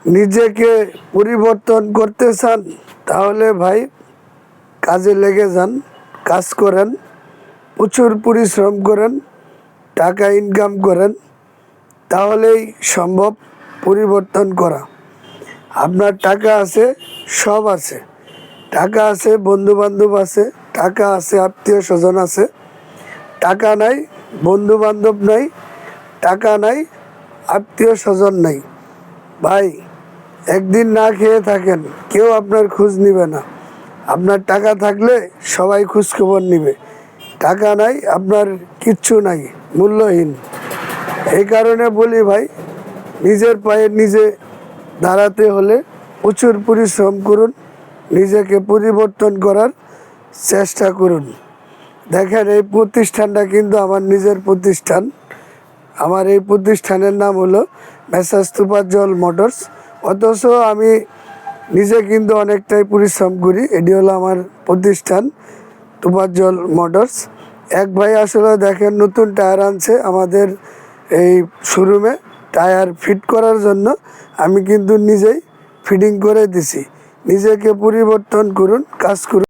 নিজেকে পরিবর্তন করতে চান তাহলে ভাই কাজে লেগে যান, কাজ করেন, প্রচুর পরিশ্রম করেন, টাকা ইনকাম করেন, তাহলেই সম্ভব পরিবর্তন করা। আপনার টাকা আছে, সব আছে, টাকা আছে, বন্ধুবান্ধব আছে, টাকা আছে, আত্মীয় স্বজন আছে, টাকা নাই, বন্ধুবান্ধব নাই, টাকা নাই, আত্মীয় স্বজন নাই। ভাই একদিন না খেয়ে থাকেন, কেউ আপনার খোঁজ নিবে না। আপনার টাকা থাকলে সবাই খোঁজ খবর নিবে। টাকা নাই, আপনার কিচ্ছু নাই, মূল্যহীন। এই কারণে বলি ভাই, নিজের পায়ে নিজে দাঁড়াতে হলে প্রচুর পরিশ্রম করুন, নিজেকে পরিবর্তন করার চেষ্টা করুন। দেখেন এই প্রতিষ্ঠানটা কিন্তু আমার নিজের প্রতিষ্ঠান। আমার এই প্রতিষ্ঠানের নাম হলো মেসার্স তোফাজ্জল মোটরস। অথচ আমি নিজে কিন্তু অনেকটাই পরিশ্রম করি। এটি হলো আমার প্রতিষ্ঠান তোফাজ্জল মোটরস। এক ভাই আসলে দেখেন নতুন টায়ার আনছে আমাদের এই শোরুমে, টায়ার ফিট করার জন্য আমি কিন্তু নিজেই ফিটিং করে দিছি। নিজেকে পরিবর্তন করুন, কাজ করুন।